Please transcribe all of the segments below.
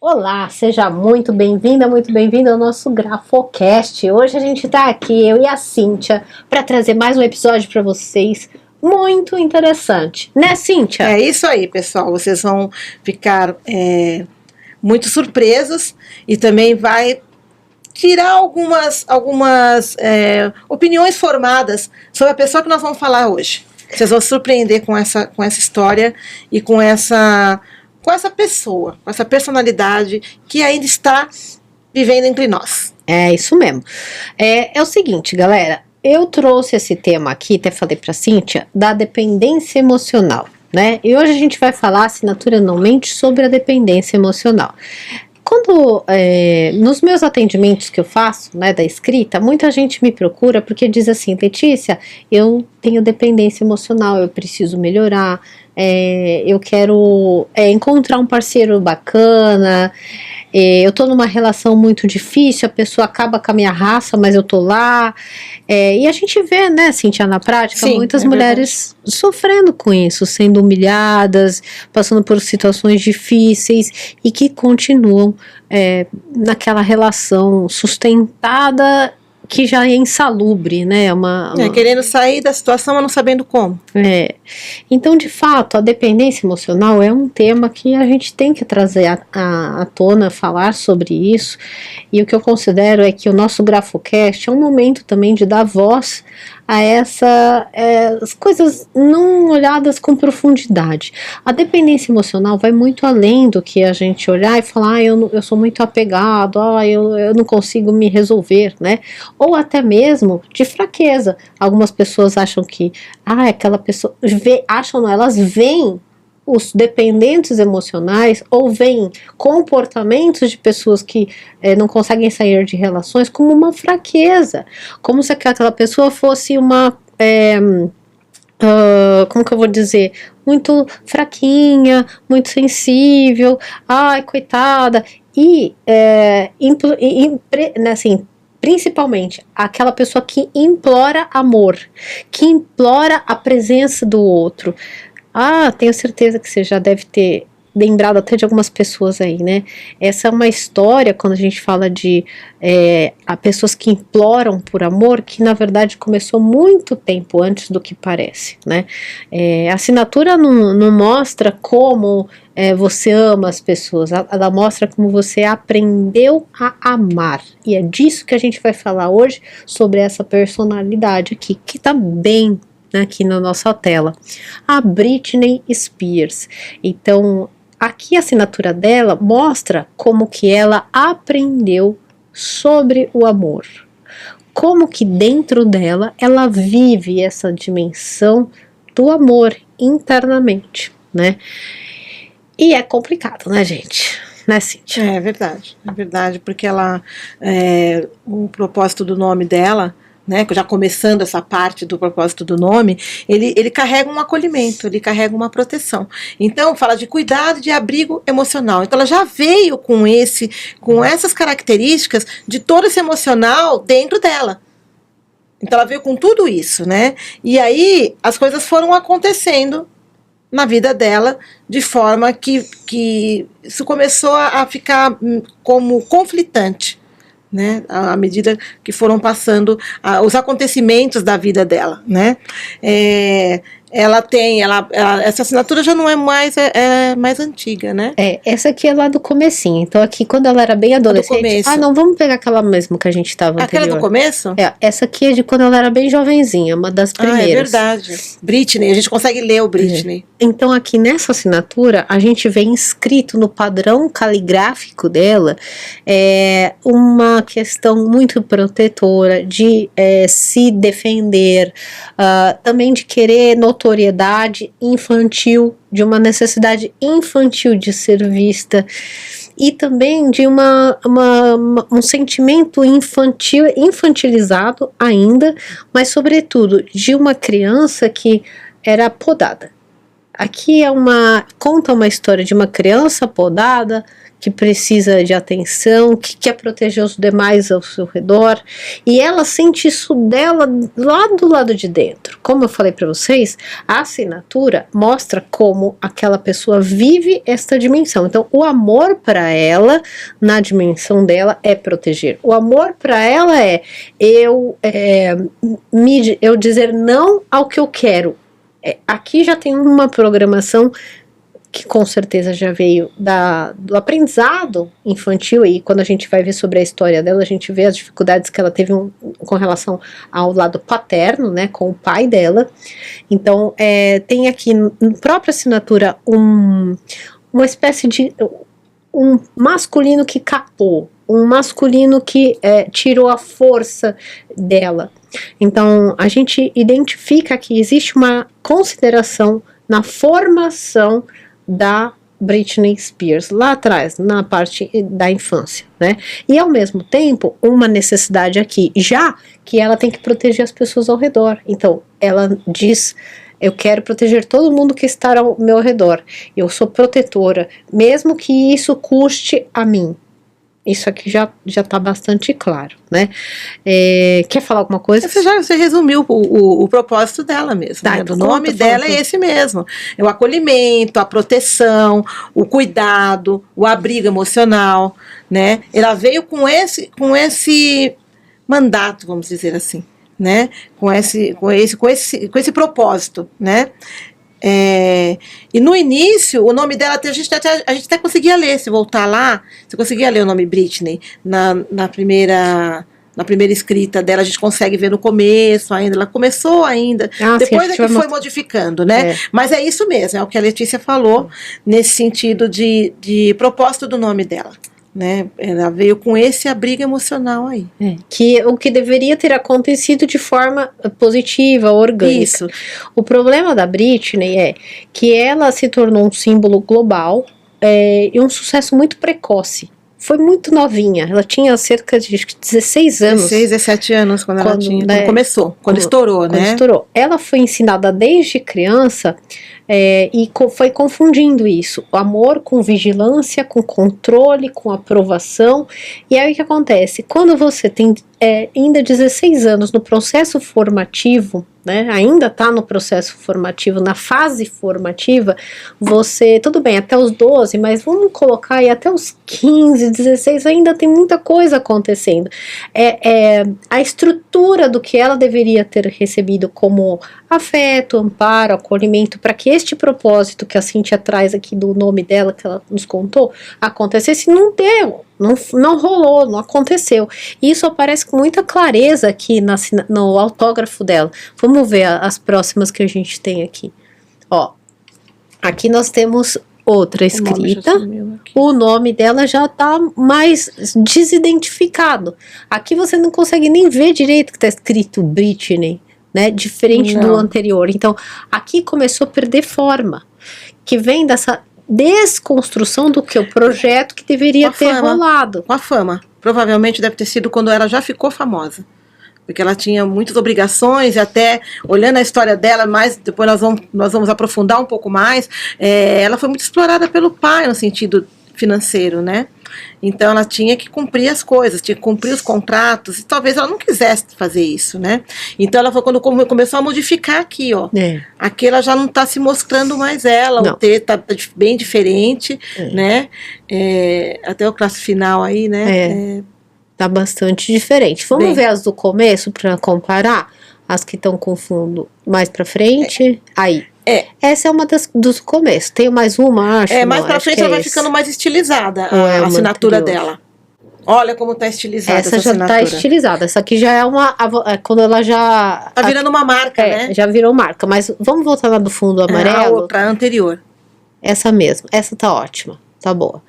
Olá, seja muito bem-vinda ao nosso Grafocast. Hoje a gente tá aqui, eu e a Cíntia, para trazer mais um episódio para vocês muito interessante, né, Cíntia? É isso aí, pessoal. Vocês vão ficar muito surpresos e também vai tirar algumas opiniões formadas sobre a pessoa que nós vamos falar hoje. Vocês vão se surpreender com essa história e com essa pessoa, com essa personalidade que ainda está vivendo entre nós. É isso mesmo. É o seguinte, galera, eu trouxe esse tema aqui, até falei pra Cíntia, da dependência emocional, né? E hoje a gente vai falar, assinatura não mente, sobre a dependência emocional. Quando, nos meus atendimentos que eu faço, né, da escrita, muita gente me procura porque diz assim: Letícia, eu tenho dependência emocional, eu preciso melhorar, eu quero encontrar um parceiro bacana, eu tô numa relação muito difícil, a pessoa acaba com a minha raça, mas eu tô lá. E a gente vê, né, Cíntia, na prática, Sim, muitas mulheres sofrendo com isso, sendo humilhadas, passando por situações difíceis e que continuam naquela relação sustentada que já é insalubre, né? Querendo sair da situação, mas não sabendo como. Então, de fato, a dependência emocional é um tema que a gente tem que trazer à tona, falar sobre isso. E o que eu considero é que o nosso Grafocast é um momento também de dar voz a as coisas não olhadas com profundidade. A dependência emocional vai muito além do que a gente olhar e falar: eu sou muito apegado, eu não consigo me resolver, né? Ou até mesmo de fraqueza. Algumas pessoas acham que aquela pessoa elas veem os dependentes emocionais ou veem comportamentos de pessoas que não conseguem sair de relações como uma fraqueza, como se aquela pessoa fosse uma como que eu vou dizer, muito fraquinha, muito sensível, coitada, assim, principalmente aquela pessoa que implora amor, que implora a presença do outro. Tenho certeza que você já deve ter lembrado até de algumas pessoas aí, né? Essa é uma história, quando a gente fala de pessoas que imploram por amor, que na verdade começou muito tempo antes do que parece, né? A assinatura não mostra como você ama as pessoas, ela mostra como você aprendeu a amar. E é disso que a gente vai falar hoje, sobre essa personalidade aqui, que tá bem aqui na nossa tela, a Britney Spears. Então, aqui a assinatura dela mostra como que ela aprendeu sobre o amor, como que dentro dela ela vive essa dimensão do amor internamente, né? E é complicado, né, gente? Né, Cíntia? É verdade, porque o propósito do nome dela, né, já começando essa parte do propósito do nome, ele carrega um acolhimento, ele carrega uma proteção. Então, fala de cuidado, de abrigo emocional. Então, ela já veio com essas características de todo esse emocional dentro dela. Então, ela veio com tudo isso, né? E aí, as coisas foram acontecendo na vida dela, de forma que isso começou a ficar como conflitante, né, à medida que foram passando os acontecimentos da vida dela, né? Essa assinatura já não é mais mais antiga, né? Essa aqui é lá do comecinho. Então aqui, quando ela era bem adolescente, não, vamos pegar aquela mesmo que a gente estava anterior. Aquela do começo? Essa aqui é de quando ela era bem jovenzinha, uma das primeiras. É verdade. Britney, a gente consegue ler o Britney. Então aqui nessa assinatura, a gente vê inscrito no padrão caligráfico dela uma questão muito protetora, de se defender, também de querer notoriedade infantil, de uma necessidade infantil de ser vista, e também de um sentimento infantilizado ainda, mas sobretudo de uma criança que era podada. Aqui conta uma história de uma criança podada que precisa de atenção, que quer proteger os demais ao seu redor, e ela sente isso dela lá do lado de dentro. Como eu falei para vocês, a assinatura mostra como aquela pessoa vive esta dimensão. Então, o amor para ela, na dimensão dela, é proteger. O amor para ela é eu dizer não ao que eu quero. Aqui já tem uma programação que com certeza já veio do aprendizado infantil, e quando a gente vai ver sobre a história dela, a gente vê as dificuldades que ela teve com relação ao lado paterno, né, com o pai dela. Então, tem aqui na própria assinatura uma espécie de um masculino que capou, um masculino que tirou a força dela. Então, a gente identifica que existe uma consideração na formação da Britney Spears, lá atrás, na parte da infância, né? E ao mesmo tempo, uma necessidade aqui, já que ela tem que proteger as pessoas ao redor. Então, ela diz: eu quero proteger todo mundo que está ao meu redor. Eu sou protetora, mesmo que isso custe a mim. Isso aqui já está bastante claro, né? Quer falar alguma coisa? Você resumiu o propósito dela mesmo, tá, né? O nome dela é esse mesmo. É o acolhimento, a proteção, o cuidado, o abrigo emocional, né? Ela veio com esse mandato, vamos dizer assim, né? Com esse propósito, né? E no início, o nome dela, a gente até conseguia ler, se voltar lá, você conseguia ler o nome Britney na primeira escrita dela, a gente consegue ver no começo ainda, ela começou ainda, depois é que foi modificando, né? Mas é isso mesmo, é o que a Letícia falou, nesse sentido de propósito do nome dela. Né? Ela veio com esse abrigo emocional aí. O que deveria ter acontecido de forma positiva, orgânica. Isso. O problema da Britney é que ela se tornou um símbolo global e um sucesso muito precoce. Foi muito novinha, ela tinha cerca de 16 anos. 16, 17 anos quando começou, quando estourou, né? Estourou. Ela foi ensinada desde criança e foi confundindo isso, o amor com vigilância, com controle, com aprovação. E aí o que acontece? Quando você tem ainda 16 anos no processo formativo, né, ainda está no processo formativo, na fase formativa, você, tudo bem, até os 12, mas vamos colocar aí até os 15, 16, ainda tem muita coisa acontecendo. A estrutura do que ela deveria ter recebido como afeto, amparo, acolhimento, para que este propósito que a Cíntia traz aqui do nome dela, que ela nos contou, acontecesse, não deu. Não rolou, não aconteceu. E isso aparece com muita clareza aqui no autógrafo dela. Vamos ver as próximas que a gente tem aqui. Ó, aqui nós temos outra escrita. O nome dela já está mais desidentificado. Aqui você não consegue nem ver direito que está escrito Britney, né? Diferente do anterior. Então, aqui começou a perder forma, que vem dessa desconstrução do que o projeto que deveria ter rolado. Com a fama. Provavelmente deve ter sido quando ela já ficou famosa. Porque ela tinha muitas obrigações, e até olhando a história dela, mas depois nós vamos aprofundar um pouco mais, ela foi muito explorada pelo pai no sentido financeiro, né? Então ela tinha que cumprir as coisas, tinha que cumprir os contratos, e talvez ela não quisesse fazer isso, né? Então ela foi quando começou a modificar aqui, ó. Aqui ela já não está se mostrando mais ela, não. O T está bem diferente, né? Até o classe final aí, né? Tá bastante diferente. Vamos ver as do começo para comparar? As que estão com fundo mais para frente. Aí. Essa é uma dos começos. Tem mais uma, acho. Mais pra frente ela vai ficando mais estilizada, a assinatura dela. Olha como tá estilizada essa já assinatura. Tá estilizada. Essa aqui já é quando ela já... Tá virando uma marca, né? Já virou marca. Mas vamos voltar lá do fundo amarelo. A outra, anterior. Essa mesmo. Essa tá ótima. Tá boa.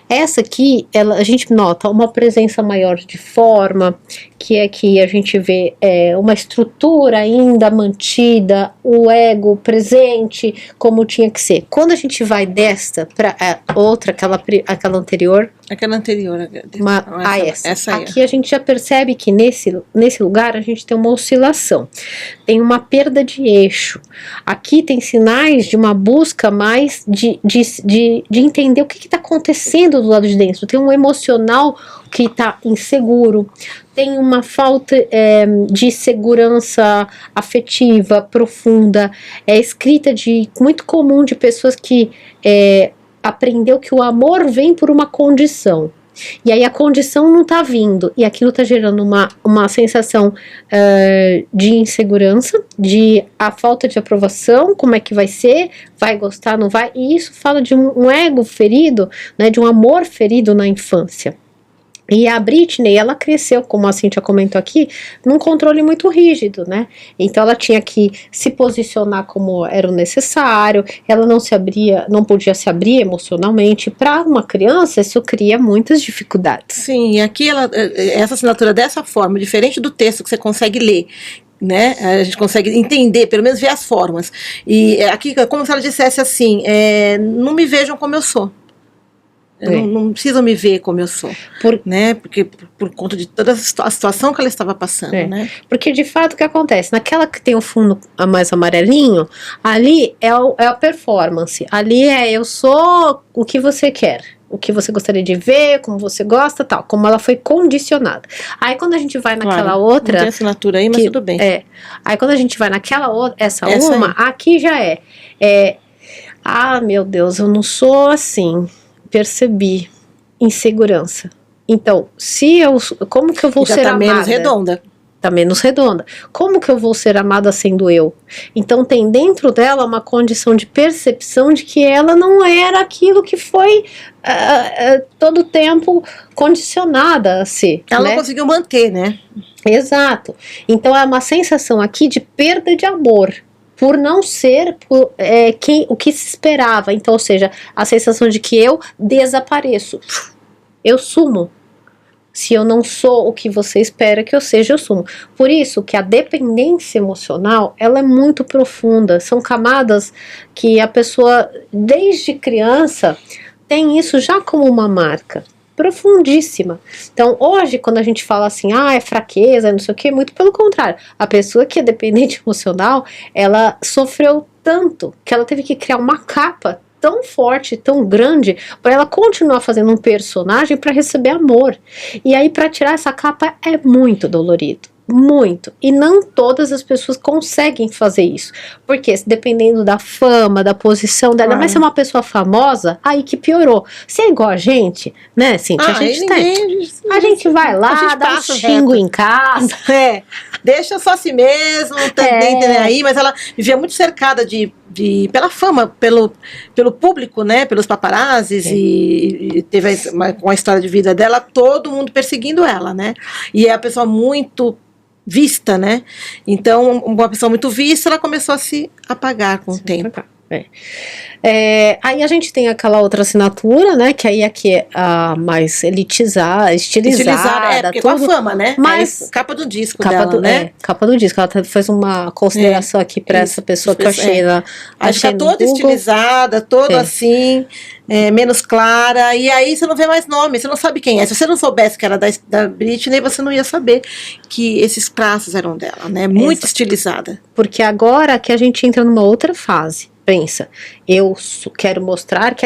Essa aqui, a gente nota uma presença maior de forma, que é que a gente vê uma estrutura ainda mantida, o ego presente como tinha que ser. Quando a gente vai desta para outra, aquela anterior, essa aí, aqui a gente já percebe que nesse lugar a gente tem uma oscilação, tem uma perda de eixo. Aqui tem sinais de uma busca mais de entender o que está acontecendo do lado de dentro. Tem um emocional que está inseguro, tem uma falta de segurança afetiva profunda, escrita muito comum de pessoas que aprendeu que o amor vem por uma condição. E aí a condição não está vindo, e aquilo está gerando uma sensação de insegurança, de a falta de aprovação, como é que vai ser, vai gostar, não vai, e isso fala de um ego ferido, né, de um amor ferido na infância. E a Britney, ela cresceu, como a Cíntia comentou aqui, num controle muito rígido, né? Então ela tinha que se posicionar como era o necessário, ela não podia se abrir emocionalmente. Para uma criança, isso cria muitas dificuldades. Sim, e aqui essa assinatura dessa forma, diferente do texto que você consegue ler, né? A gente consegue entender, pelo menos ver as formas. E aqui, como se ela dissesse assim, não me vejam como eu sou. Não precisam me ver como eu sou, né? Porque por conta de toda a situação que ela estava passando, né? Porque de fato o que acontece? Naquela que tem o fundo mais amarelinho, ali é a performance. Ali eu sou o que você quer, o que você gostaria de ver, como você gosta, tal, como ela foi condicionada. Aí quando a gente vai naquela outra, não tem assinatura aí, mas tudo bem. Aí quando a gente vai naquela outra, essa aí. Aqui já meu Deus, eu não sou assim. Percebi insegurança. Então, como que eu vou ser amada? Menos redonda. Tá menos redonda. Como que eu vou ser amada sendo eu? Então tem dentro dela uma condição de percepção de que ela não era aquilo que foi todo o tempo condicionada a ser. Ela não conseguiu manter, né? Exato. Então é uma sensação aqui de perda de amor. Por não ser o que se esperava. Então, ou seja, a sensação de que eu desapareço. Eu sumo. Se eu não sou o que você espera que eu seja, eu sumo. Por isso que a dependência emocional, ela é muito profunda. São camadas que a pessoa, desde criança, tem isso já como uma marca. Profundíssima. Então hoje quando a gente fala assim, é fraqueza, não sei o que, muito pelo contrário, a pessoa que é dependente emocional, ela sofreu tanto que ela teve que criar uma capa tão forte, tão grande, para ela continuar fazendo um personagem para receber amor. E aí para tirar essa capa é muito dolorido. Muito. E não todas as pessoas conseguem fazer isso. Porque dependendo da fama, da posição dela, mas se é uma pessoa famosa, aí que piorou. Se é igual a gente, né, Cíntia? A gente vai lá, dá um xingo em casa. Deixa só si mesmo, também aí, mas ela vivia muito cercada pela fama, pelo público, né, pelos paparazzis, e teve com a história de vida dela, todo mundo perseguindo ela, né, e é a pessoa muito vista, né, então uma pessoa muito vista, ela começou a se apagar com o tempo. Aí a gente tem aquela outra assinatura, né? Que aí aqui é a mais estilizada. Porque com a fama, né? Mas capa do disco dela, né? Capa do disco. Ela fez uma consideração aqui para essa pessoa que eu achei Acho que tá toda estilizada, toda assim, menos clara. E aí você não vê mais nome, você não sabe quem é. Se você não soubesse que era da Britney, você não ia saber que esses traços eram dela, né? Muito estilizada. Porque agora que a gente entra numa outra fase. Pensa, eu quero mostrar que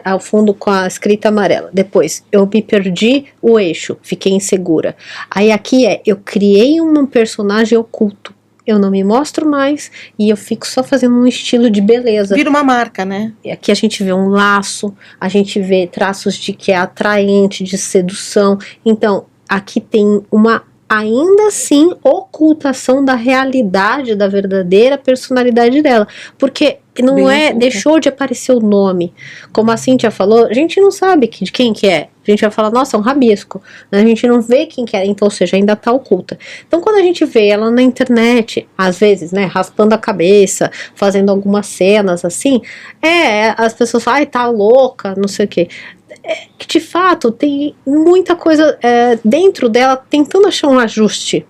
ao fundo com a escrita amarela. Depois, eu me perdi o eixo, fiquei insegura. Aí aqui eu criei um personagem oculto. Eu não me mostro mais e eu fico só fazendo um estilo de beleza. Vira uma marca, né? E aqui a gente vê um laço, a gente vê traços de que é atraente, de sedução. Então, aqui tem uma ainda assim ocultação da realidade, da verdadeira personalidade dela, porque não deixou de aparecer o nome, como a Cíntia falou, a gente não sabe de quem que é, a gente vai falar, nossa, é um rabisco, a gente não vê quem que é, então, ou seja, ainda tá oculta. Então quando a gente vê ela na internet, às vezes, né, raspando a cabeça, fazendo algumas cenas assim, as pessoas falam, tá louca, não sei o que. que de fato tem muita coisa dentro dela tentando achar um ajuste,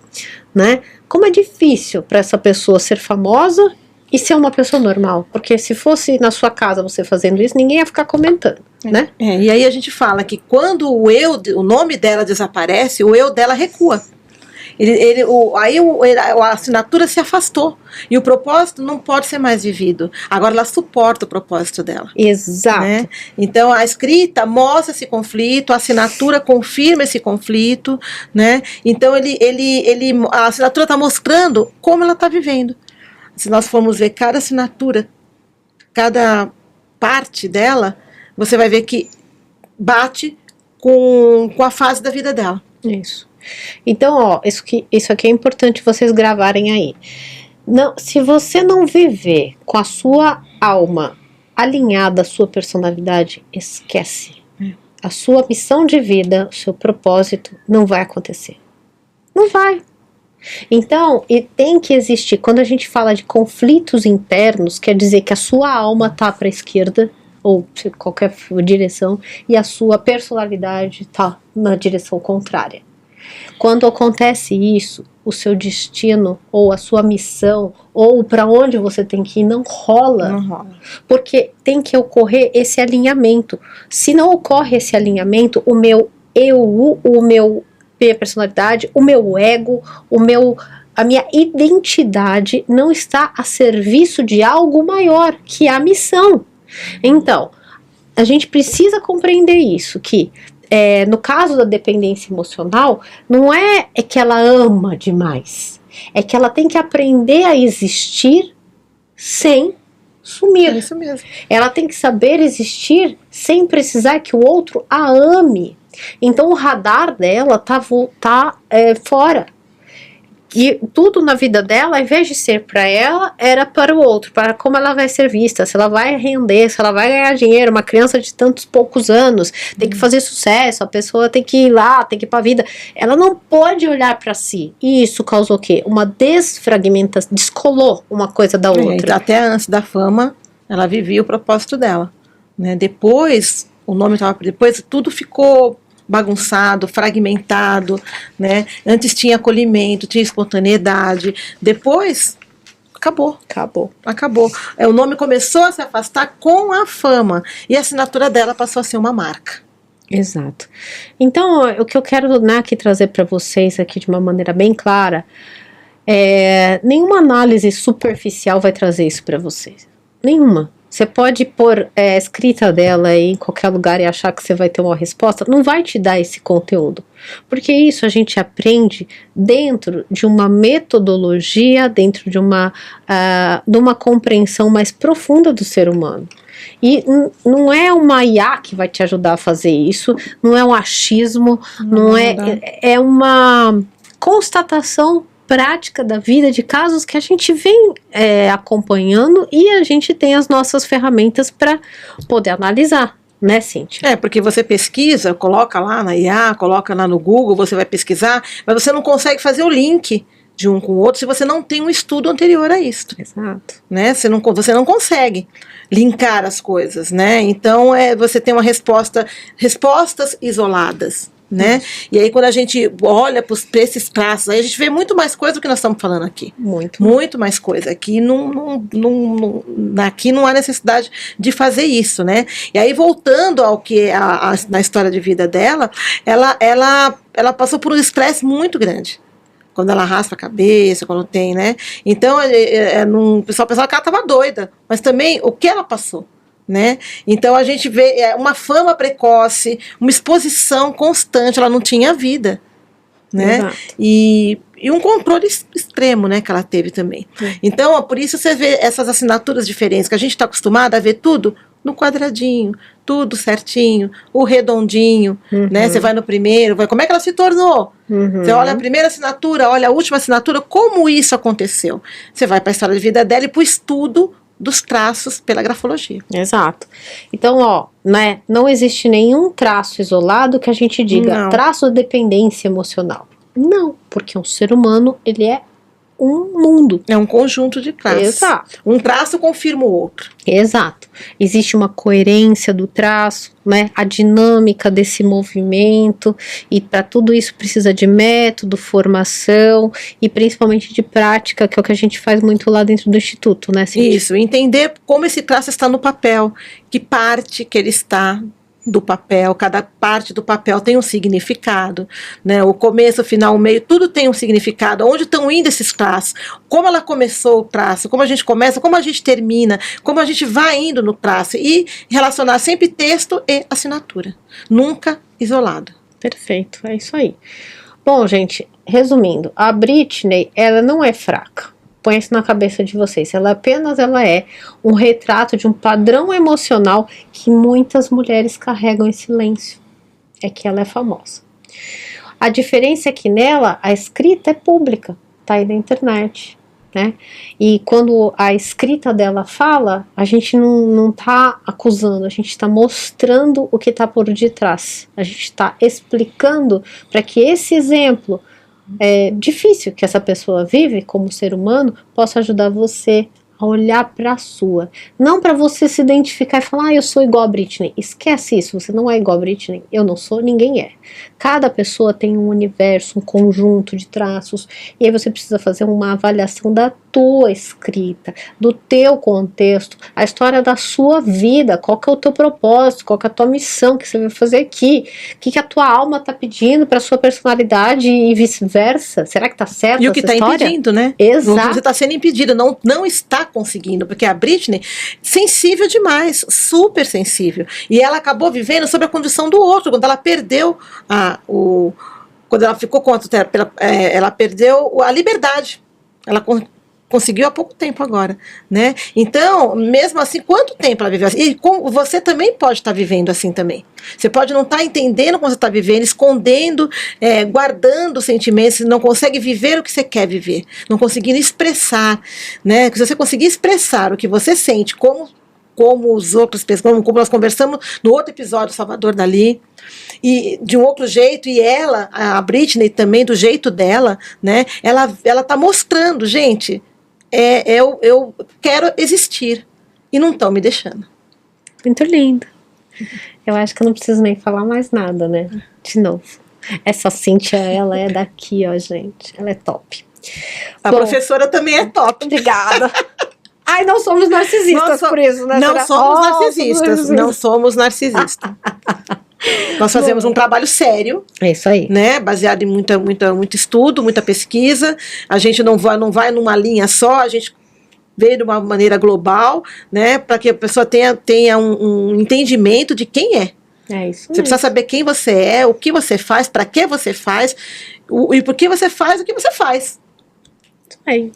né? Como é difícil para essa pessoa ser famosa e ser uma pessoa normal, porque se fosse na sua casa você fazendo isso, ninguém ia ficar comentando, né? E aí a gente fala que quando o nome dela desaparece, o eu dela recua. A assinatura se afastou e o propósito não pode ser mais vivido. Agora ela suporta o propósito dela. Exato. Né? Então a escrita mostra esse conflito, a assinatura confirma esse conflito, né? Então a assinatura está mostrando como ela está vivendo. Se nós formos ver cada assinatura, cada parte dela, você vai ver que bate com a fase da vida dela. Isso. Então, ó, isso aqui é importante vocês gravarem aí. Não, se você não viver com a sua alma alinhada à sua personalidade, esquece. A sua missão de vida, o seu propósito, não vai acontecer. Não vai. Então, e tem que existir, quando a gente fala de conflitos internos, quer dizer que a sua alma tá para a esquerda, ou qualquer direção, e a sua personalidade tá na direção contrária. Quando acontece isso, o seu destino, ou a sua missão, ou para onde você tem que ir, não rola. Não rola. Porque tem que ocorrer esse alinhamento. Se não ocorre esse alinhamento, o meu eu, minha personalidade, o meu ego, a minha identidade não está a serviço de algo maior, que é a missão. Então, a gente precisa compreender isso, que no caso da dependência emocional, não é que ela ama demais, é que ela tem que aprender a existir sem sumir. É isso mesmo. Ela tem que saber existir sem precisar que o outro a ame. Então o radar dela tá fora. E tudo na vida dela, ao invés de ser para ela, era para o outro, para como ela vai ser vista, se ela vai render, se ela vai ganhar dinheiro. Uma criança de tantos poucos anos tem que fazer sucesso, a pessoa tem que ir lá, tem que ir para a vida. Ela não pode olhar para si. E isso causou o quê? Uma desfragmentação, descolou uma coisa da outra. Até antes da fama, ela vivia o propósito dela, né? Depois, depois tudo ficou bagunçado, fragmentado, né? Antes tinha acolhimento, tinha espontaneidade, depois acabou. O nome começou a se afastar com a fama e a assinatura dela passou a ser uma marca. Exato. Então, o que eu quero aqui trazer para vocês aqui de uma maneira bem clara, nenhuma análise superficial vai trazer isso para vocês. Nenhuma. Você pode pôr a escrita dela em qualquer lugar e achar que você vai ter uma resposta, não vai te dar esse conteúdo, porque isso a gente aprende dentro de uma metodologia, dentro de uma compreensão mais profunda do ser humano. E não é uma IA que vai te ajudar a fazer isso, não é um achismo, é uma constatação prática da vida, de casos que a gente vem acompanhando, e a gente tem as nossas ferramentas para poder analisar, né, Cíntia? Porque você pesquisa, coloca lá na IA, coloca lá no Google, você vai pesquisar, mas você não consegue fazer o link de um com o outro se você não tem um estudo anterior a isso. Exato. Né? Você não consegue linkar as coisas, né? Então você tem respostas isoladas. Né? E aí quando a gente olha para esses traços, aí a gente vê muito mais coisa do que nós estamos falando aqui. Muito mais coisa. Aqui aqui não há necessidade de fazer isso, né? E aí voltando ao que na história de vida dela, ela passou por um estresse muito grande. Quando ela raspa a cabeça, quando tem, né? Então o pessoal pensava que ela estava doida, mas também o que ela passou. Né? Então a gente vê uma fama precoce, uma exposição constante, ela não tinha vida, né? E um controle extremo, né, que ela teve também. Então, por isso você vê essas assinaturas diferentes, que a gente está acostumado a ver tudo no quadradinho, tudo certinho, o redondinho, né? Você vai no primeiro, como é que ela se tornou? Você olha a primeira assinatura, olha a última assinatura, como isso aconteceu? Você vai para a história de vida dela e para o estudo dos traços pela grafologia. Exato. Então, né, não existe nenhum traço isolado que a gente diga traço de dependência emocional. Não, porque um ser humano, ele é um mundo. É um conjunto de traços. Exato. Um traço confirma o outro. Exato. existe uma coerência do traço, né? A dinâmica desse movimento, e para tudo isso precisa de método, formação e principalmente de prática, que é o que a gente faz muito lá dentro do Instituto, né, Cíntia? Isso, entender como esse traço está no papel, que parte que ele está do papel, cada parte do papel tem um significado, né? O começo, o final, o meio, tudo tem um significado. Onde estão indo esses traços? Como ela começou o traço? Como a gente começa? Como a gente termina? Como a gente vai indo no traço? E relacionar sempre texto e assinatura, nunca isolado. Perfeito, é isso aí. Bom, gente, resumindo, a Britney, ela não é fraca. Põe isso na cabeça de vocês. Ela é um retrato de um padrão emocional que muitas mulheres carregam em silêncio. É que ela é famosa. A diferença é que nela a escrita é pública, tá aí na internet, né? E quando a escrita dela fala, a gente não tá acusando, a gente tá mostrando o que tá por detrás. A gente tá explicando para que esse exemplo difícil que essa pessoa vive como ser humano possa ajudar você a olhar para a sua, não para você se identificar e falar, eu sou igual a Britney. Esquece isso, você não é igual a Britney, eu não sou, ninguém é. Cada pessoa tem um universo, um conjunto de traços, e aí você precisa fazer uma avaliação da tua escrita, do teu contexto, a história da sua vida, qual que é o teu propósito, qual que é a tua missão, que você vai fazer aqui, o que a tua alma tá pedindo para sua personalidade e vice-versa. Será que tá certo E o que essa está história? impedindo, né? Exato. Você está sendo impedido, não está conseguindo, porque a Britney, sensível demais, super sensível. E ela acabou vivendo sob a condição do outro, quando ela perdeu quando ela ficou com a tutela, ela perdeu a liberdade. Ela conseguiu há pouco tempo agora, né? Então, mesmo assim, quanto tempo ela viveu assim? E como você também pode estar vivendo assim também. Você pode não estar entendendo como você está vivendo, escondendo, guardando sentimentos, não consegue viver o que você quer viver, não conseguindo expressar, né? Se você conseguir expressar o que você sente, como os outros, como nós conversamos no outro episódio, Salvador Dalí, e de um outro jeito, e ela, a Britney também, do jeito dela, né? Ela tá mostrando, gente, eu quero existir, e não estão me deixando. Muito lindo. Eu acho que eu não preciso nem falar mais nada, né? De novo. Essa Cíntia, ela é daqui, ó, gente. Ela é top. A professora também é top. Obrigada. Ai, não somos narcisistas por isso, né? Não somos narcisistas. Não somos narcisistas. Nós fazemos um trabalho sério. É isso aí. Né, baseado em muito estudo, muita pesquisa. A gente não vai numa linha só, a gente veio de uma maneira global, né, para que a pessoa tenha um entendimento de quem é. É isso mesmo. Você precisa saber quem você é, o que você faz, para que você faz, e por que você faz o que você faz. Isso aí.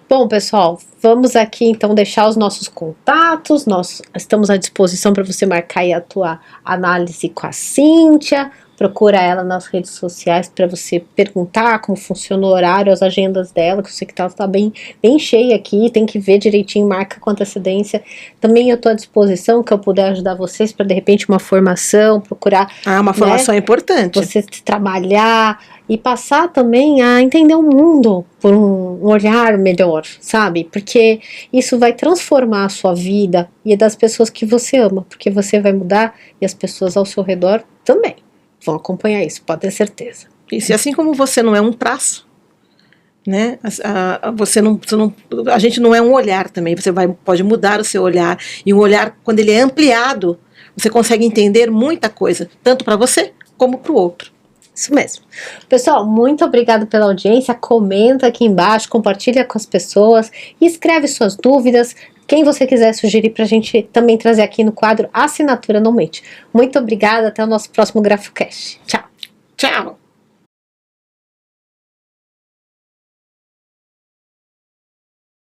Bom, pessoal, vamos aqui então deixar os nossos contatos, nós estamos à disposição para você marcar aí a tua análise com a Cíntia, procura ela nas redes sociais para você perguntar como funciona o horário, as agendas dela, que eu sei que ela está bem cheia aqui, tem que ver direitinho, marca com antecedência. Também eu estou à disposição, que eu puder ajudar vocês para de repente uma formação, procurar... uma formação importante. Você trabalhar e passar também a entender o mundo por um olhar melhor, sabe? Porque isso vai transformar a sua vida e a das pessoas que você ama, porque você vai mudar e as pessoas ao seu redor também vão acompanhar isso, pode ter certeza. Isso, e assim como você não é um traço, né? A gente não é um olhar também, você pode mudar o seu olhar, e um olhar, quando ele é ampliado, você consegue entender muita coisa, tanto para você como para o outro. Isso mesmo. Pessoal, muito obrigado pela audiência, comenta aqui embaixo, compartilha com as pessoas, escreve suas dúvidas, quem você quiser sugerir pra gente também trazer aqui no quadro Assinatura Anualmente. Muito obrigada, até o nosso próximo GrafoCast. Tchau. Tchau.